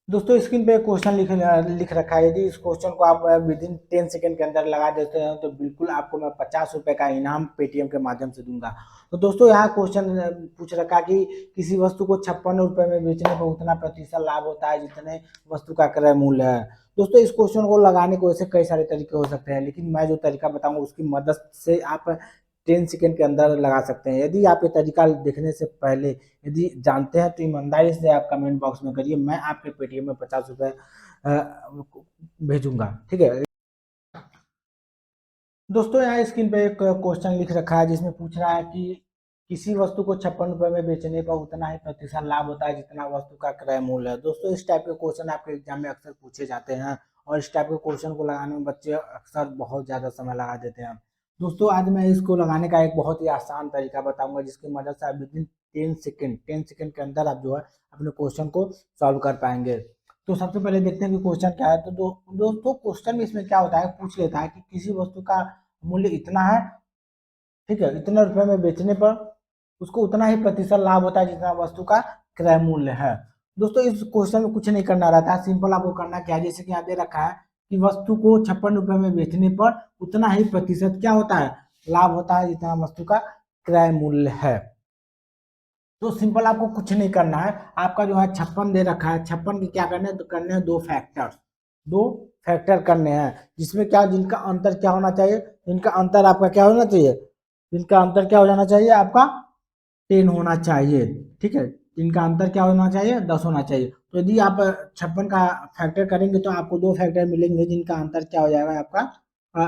दोस्तों स्क्रीन पे क्वेश्चन लिख रखा है। यदि इस क्वेश्चन को आप विद इन 10 सेकंड के अंदर लगा देते हैं तो बिल्कुल आपको मैं 50 रुपए का इनाम पेटीएम के माध्यम से दूंगा। तो दोस्तों यहाँ क्वेश्चन पूछ रखा है कि किसी वस्तु को 56 रुपए में बेचने पर उतना प्रतिशत लाभ होता है जितने वस्तु का क्रय मूल्य है। दोस्तों इस क्वेश्चन को लगाने को ऐसे कई सारे तरीके हो सकते हैं, लेकिन मैं जो तरीका बताऊंगा उसकी मदद से आप 10 सेकंड के अंदर लगा सकते हैं। यदि आप ये तरीका देखने से पहले यदि जानते हैं तो ईमानदारी से आप कमेंट बॉक्स में करिए, मैं आपके पेटीएम में 50 रुपए भेजूंगा। ठीक है दोस्तों, यहाँ स्क्रीन पे एक क्वेश्चन लिख रखा है जिसमें पूछ रहा है कि किसी वस्तु को 56 रुपए में बेचने पर उतना ही प्रतिशत लाभ होता है जितना वस्तु का क्रय मूल्य है। दोस्तों इस टाइप के क्वेश्चन आपके एग्जाम में अक्सर पूछे जाते हैं और इस टाइप के क्वेश्चन को लगाने में बच्चे अक्सर बहुत ज्यादा समय लगा देते हैं। दोस्तों आज मैं इसको लगाने का एक बहुत ही आसान तरीका बताऊंगा जिसकी मदद से आप विद इन 10 सेकेंड के अंदर आप जो है अपने क्वेश्चन को सॉल्व कर पाएंगे। तो सबसे पहले देखते हैं कि क्वेश्चन क्या है। तो दोस्तों क्वेश्चन में इसमें क्या होता है, पूछ लेता है कि किसी वस्तु का मूल्य इतना है, ठीक है, इतने रुपए में बेचने पर उसको उतना ही प्रतिशत लाभ होता है जितना वस्तु का क्रय मूल्य है। दोस्तों इस क्वेश्चन में कुछ नहीं करना रहता है, सिंपल आपको करना क्या है, जैसे कि यहाँ दे रखा है कि वस्तु को 56 रुपए में बेचने पर उतना ही प्रतिशत क्या होता है, लाभ होता है जितना वस्तु का क्रय मूल्य है। तो सिंपल आपको कुछ नहीं करना है, आपका जो है 56 दे रखा है, 56 के क्या करने हैं, तो करने हैं दो फैक्टर करने हैं जिसमें क्या, जिनका अंतर क्या होना चाहिए, इनका अंतर आपका क्या होना चाहिए, इनका अंतर क्या हो जाना चाहिए आपका 10 होना चाहिए। ठीक है, इनका अंतर क्या होना चाहिए, 10 होना चाहिए। तो यदि आप 56 का फैक्टर करेंगे तो आपको दो फैक्टर मिलेंगे जिनका अंतर क्या हो जाएगा आपका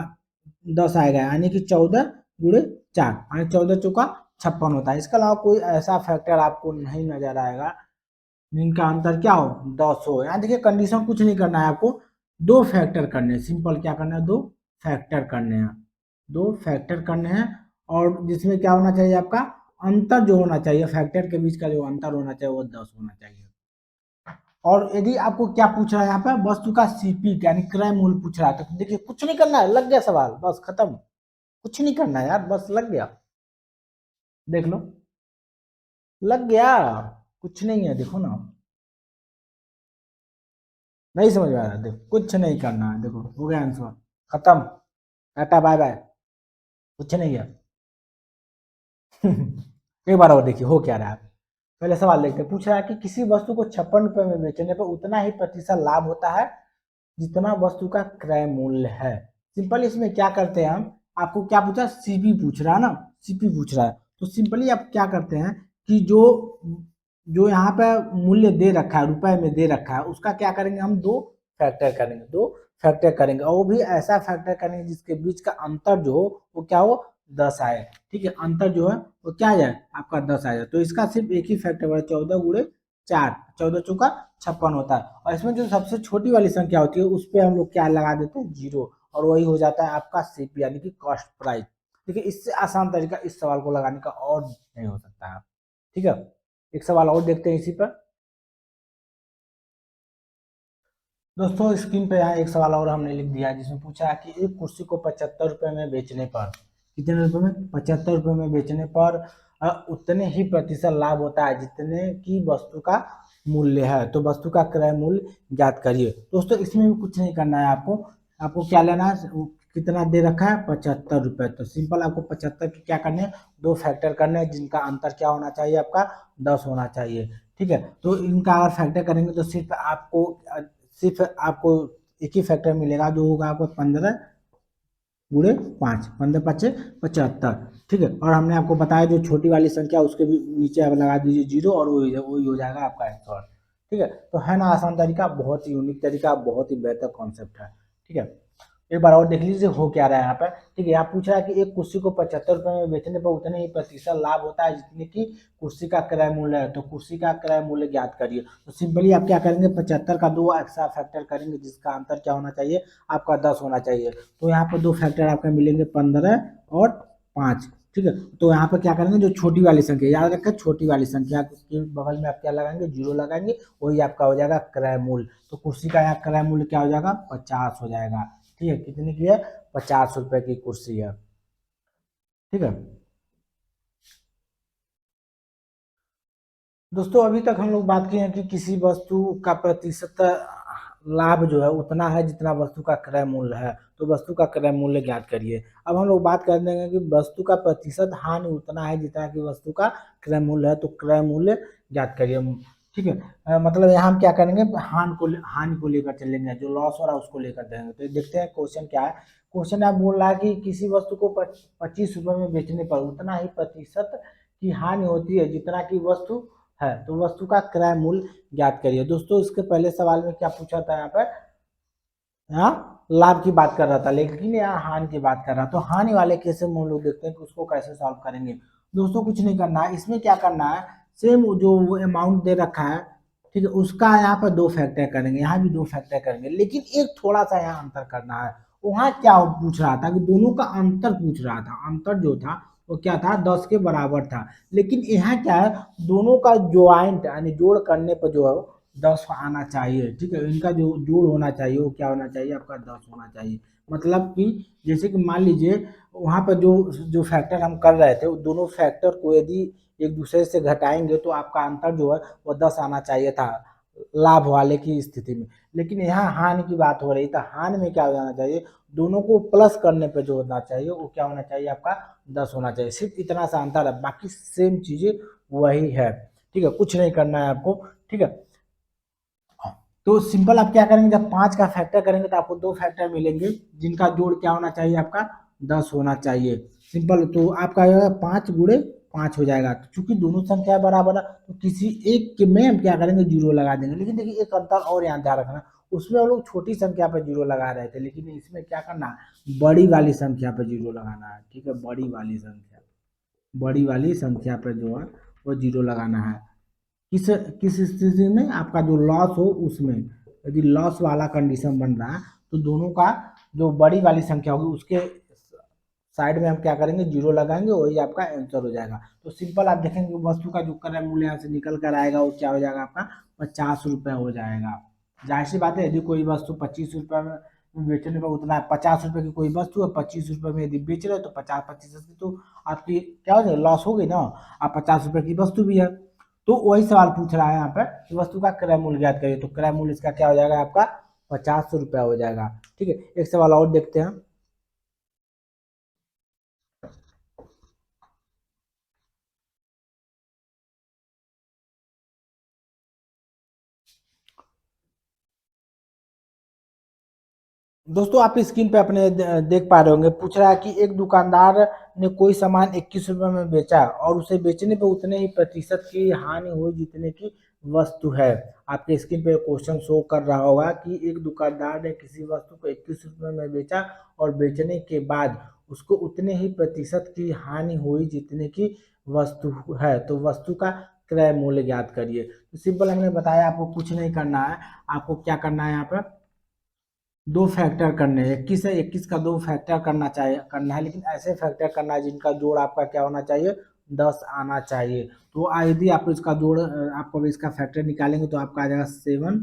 10 आएगा, यानी कि 14 गुणे 4, यानी 14 चौका 56 होता है। इसके अलावा कोई ऐसा फैक्टर आपको नहीं नजर आएगा जिनका अंतर क्या हो 10 हो। यहाँ देखिए कंडीशन कुछ नहीं करना है आपको, दो फैक्टर करने हैं, सिंपल क्या करना है, दो फैक्टर करने हैं, दो फैक्टर करने हैं। और जिसमें क्या होना चाहिए आपका अंतर जो होना चाहिए, फैक्टर के बीच का जो अंतर होना चाहिए वो 10 होना चाहिए। और यदि आपको क्या पूछ रहा है यहाँ पे, वस्तु का सीपी यानी क्रय मूल्य पूछ रहा है, तो देखिए कुछ नहीं करना है, लग गया सवाल, बस खत्म। कुछ नहीं करना है यार, बस लग गया, देख लो लग गया, कुछ नहीं है, देखो ना। नहीं समझ में आ रहा, देखो कुछ नहीं करना है, देखो हो गया आंसर, खत्म, टाटा बाय बाय, कुछ नहीं है। एक बार और देखिए हो क्या रहा है। पहले सवाल देखते हैं, पूछ रहा है कि किसी वस्तु को 56 रुपए में बेचने पर उतना ही प्रतिशत लाभ होता है जितना वस्तु का क्रय मूल्य है। सिंपल इसमें क्या करते हैं हम, आपको क्या पूछा, सीपी पूछ रहा है ना, सीपी पूछ रहा है, तो सिंपली आप क्या करते हैं कि जो जो यहाँ पे मूल्य दे रखा है, रुपए में दे रखा है, उसका क्या करेंगे हम, दो फैक्टर करेंगे, दो फैक्टर करेंगे, और वो भी ऐसा फैक्टर करेंगे जिसके बीच का अंतर जो हो वो क्या हो, 10 आए। ठीक है, अंतर जो है वो क्या आ जाए आपका 10 आ जाए। तो इसका सिर्फ एक ही फैक्टर है, 14 गुणे 4, 14 चौका 56 होता है। और इसमें जो सबसे छोटी वाली संख्या होती है उस पर हम लोग क्या लगा देते हैं, जीरो, और वही हो जाता है आपका सीपी यानी कि कॉस्ट प्राइस। देखिए इससे आसान तरीका इस सवाल को लगाने का और नहीं हो सकता है। ठीक है, एक सवाल और देखते हैं इसी पर। दोस्तों स्क्रीन पे यहाँ एक सवाल और हमने लिख दिया है जिसमें पूछा है कि एक कुर्सी को 75 रुपए में बेचने पर, कितने रुपए में, 75 रुपए में बेचने पर उतने ही प्रतिशत लाभ होता है जितने की वस्तु का मूल्य है। तो वस्तु का क्रय मूल्य ज्ञात करिए। दोस्तों इसमें भी कुछ नहीं करना है आपको, आपको क्या लेना है, कितना दे रखा है 75 रुपए, तो सिंपल आपको 75 की क्या करने हैं, दो फैक्टर करने हैं जिनका अंतर क्या होना चाहिए आपका 10 होना चाहिए। ठीक है, तो इनका अगर फैक्टर करेंगे तो सिर्फ आपको एक ही फैक्टर मिलेगा जो होगा आपको 15 गुणे 5, 15 5 75। ठीक है, और हमने आपको बताया जो छोटी वाली संख्या उसके भी नीचे आप लगा दीजिए जीरो, और वही हो जाएगा आपका आंसर। ठीक है, तो है ना आसान तरीका, बहुत ही यूनिक तरीका, बहुत ही बेहतर कॉन्सेप्ट है। ठीक है, एक बार और देख लीजिए हो क्या रहा है यहाँ पर। ठीक है, यहाँ पूछ रहा है कि एक कुर्सी को 75 रुपए में बेचने पर उतने ही प्रतिशत लाभ होता है जितने की कुर्सी का क्रय मूल्य है। तो कुर्सी का क्रय मूल्य ज्ञात करिए। तो सिंपली आप क्या करेंगे, 75 का दो एक्स्ट्रा फैक्टर करेंगे जिसका अंतर क्या होना चाहिए आपका 10 होना चाहिए। तो यहाँ पर दो फैक्टर आपके मिलेंगे 15 और 5। ठीक है, तो यहाँ पर क्या करेंगे, जो छोटी वाली संख्या याद रखें, छोटी वाली संख्या के बगल में आप क्या लगाएंगे, जीरो लगाएंगे, वही आपका हो जाएगा क्रय मूल्य। तो कुर्सी का यहाँ क्रय मूल्य क्या हो जाएगा, 50 हो जाएगा। ठीक है, कितने की है, 50 रुपए की कुर्सी है। ठीक है, दोस्तों अभी तक हम लोग बात किए हैं कि किसी वस्तु का प्रतिशत लाभ जो है उतना है जितना वस्तु का क्रय मूल्य है, तो वस्तु का क्रय मूल्य ज्ञात करिए। अब हम लोग बात कर देंगे कि वस्तु का प्रतिशत हानि उतना है जितना कि वस्तु का क्रय मूल्य है, तो क्रय मूल्य ज्ञात करिए। ठीक है, मतलब यहाँ हम क्या करेंगे, हानि को लेकर चलेंगे, जो लॉस हो रहा है उसको लेकर देंगे। तो देखते हैं क्वेश्चन क्या है। क्वेश्चन आप बोल रहा है कि किसी वस्तु को 25 रुपए में बेचने पर उतना ही प्रतिशत की हानि होती है जितना की वस्तु है, तो वस्तु का क्रय मूल्य ज्ञात करिए। दोस्तों इसके पहले सवाल में क्या पूछा था, यहाँ पर यहाँ लाभ की बात कर रहा था, लेकिन यहाँ हानि की बात कर रहा, तो हानि वाले केस में हम लोग देखते हैं कि उसको कैसे सॉल्व करेंगे। दोस्तों कुछ नहीं करना है, इसमें क्या करना है, सेम जो अमाउंट दे रखा है, ठीक है, उसका यहाँ पर 2 फैक्टर करेंगे, यहाँ भी 2 फैक्टर करेंगे, लेकिन एक थोड़ा सा यहाँ अंतर करना है। वहाँ क्या पूछ रहा था कि दोनों का अंतर पूछ रहा था, अंतर जो था वो क्या था, 10 के बराबर था। लेकिन यहाँ क्या है, दोनों का ज्वाइंट यानी जोड़ करने पर जो है 10 आना चाहिए। ठीक है, इनका जो जोड़ होना चाहिए वो क्या होना चाहिए, आपका 10 होना चाहिए। मतलब कि जैसे कि मान लीजिए वहाँ पर जो जो फैक्टर हम कर रहे थे, वो दोनों फैक्टर को यदि एक दूसरे से घटाएंगे तो आपका अंतर जो है वो 10 आना चाहिए था लाभ वाले की स्थिति में। लेकिन यहाँ हानि की बात हो रही, तो हानि में क्या हो जाना चाहिए, दोनों को प्लस करने पे जो होना चाहिए वो क्या होना चाहिए, आपका 10 होना चाहिए। सिर्फ इतना सा अंतर है, बाकी सेम चीजें वही है। ठीक है, कुछ नहीं करना है आपको। ठीक है, तो सिंपल आप क्या करेंगे, जब 5 का फैक्टर करेंगे तो आपको 2 फैक्टर मिलेंगे जिनका जोड़ क्या होना चाहिए, आपका 10 होना चाहिए। सिंपल, तो आपका 5 हो जाएगा। तो चूंकि दोनों संख्या बराबर है तो किसी एक के में हम क्या करेंगे, जीरो लगा देंगे। लेकिन देखिए एक अंतर और यहाँ ध्यान रखना, उसमें हम लोग छोटी संख्या पर जीरो लगा रहे थे, लेकिन इसमें क्या करना है, बड़ी वाली संख्या पर जीरो लगाना है। ठीक है, बड़ी वाली संख्या पर जो है वो जीरो लगाना है। किस किस स्थिति में, आपका जो लॉस हो उसमें, यदि लॉस वाला कंडीशन बन रहा है तो दोनों का जो बड़ी वाली संख्या होगी उसके साइड में हम क्या करेंगे, जीरो लगाएंगे, वही आपका आंसर हो जाएगा। तो सिंपल आप देखेंगे वस्तु का जो क्रय मूल्य यहाँ से निकल कर आएगा वो क्या हो जाएगा, आपका 50 रुपये हो जाएगा। जाहिर सी बात है, यदि कोई वस्तु 25 रुपये में बेचने पर उतना 50 रुपये की कोई वस्तु है, 25 रुपये में यदि बेच रहे हो तो 50-25 की तो आपकी क्या हो जाएगी, लॉस हो गई ना। आप 50 रुपये की वस्तु भी है, तो वही सवाल पूछ रहा है यहाँ पे कि वस्तु का क्रय मूल्य ज्ञात करिए, तो क्रय मूल्य इसका क्या हो जाएगा, आपका 50 रुपया हो जाएगा। ठीक है, एक सवाल और देखते हैं। दोस्तों आप स्क्रीन पे अपने देख पा रहे होंगे, पूछ रहा है कि एक दुकानदार ने कोई सामान 21 रुपये में बेचा और उसे बेचने पे उतने ही प्रतिशत की हानि हुई जितने की वस्तु है। आपके स्क्रीन पे क्वेश्चन शो कर रहा होगा कि एक दुकानदार ने किसी वस्तु को 21 रुपये में बेचा और बेचने के बाद उसको उतने ही प्रतिशत की हानि हुई जितने की वस्तु है, तो वस्तु का क्रय मूल्य ज्ञात करिए। तो सिंपल हमने बताया, आपको कुछ नहीं करना है, आपको क्या करना है, यहाँ पर 2 फैक्टर करने हैं। 21 है, 21 का 2 फैक्टर करना है, लेकिन ऐसे फैक्टर करना है जिनका जोड़ आपका क्या होना चाहिए, 10 आना चाहिए। तो यदि आप इसका जोड़ आपको इसका फैक्टर निकालेंगे तो आपका आ जाएगा 7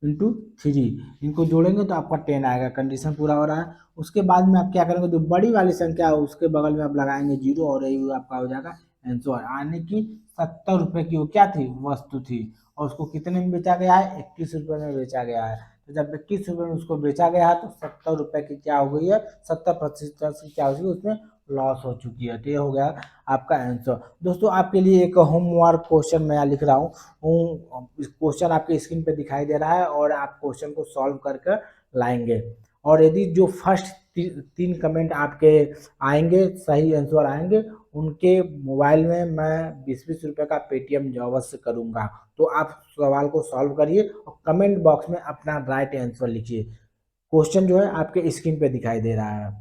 × 3, इनको जोड़ेंगे तो आपका 10 आएगा। कंडीशन पूरा हो रहा है। उसके बाद में आप क्या करेंगे, जो बड़ी वाली संख्या है उसके बगल में आप लगाएंगे जीरो, और यही आपका हो जाएगा आंसर। आने की 70 रुपये की वो क्या थी, वस्तु थी, और उसको कितने में बेचा गया है, 21 रुपये में बेचा गया है। तो जब 21 रुपये में उसको बेचा गया है तो 70 रुपये की क्या हो गई है, 70% की क्या हो चुकी है, उसमें लॉस हो चुकी है। तो ये हो गया आपका आंसर। दोस्तों आपके लिए एक होमवर्क क्वेश्चन मैं यहाँ लिख रहा हूँ, क्वेश्चन आपके स्क्रीन पे दिखाई दे रहा है और आप क्वेश्चन को सॉल्व करके लाएंगे। और यदि जो फर्स्ट 3 कमेंट आपके आएंगे, सही आंसर आएंगे, उनके मोबाइल में मैं 20-20 रुपये का पेटीएम अवश्य करूँगा। तो आप सवाल को सॉल्व करिए और कमेंट बॉक्स में अपना राइट आंसर लिखिए। क्वेश्चन जो है आपके स्क्रीन पे दिखाई दे रहा है।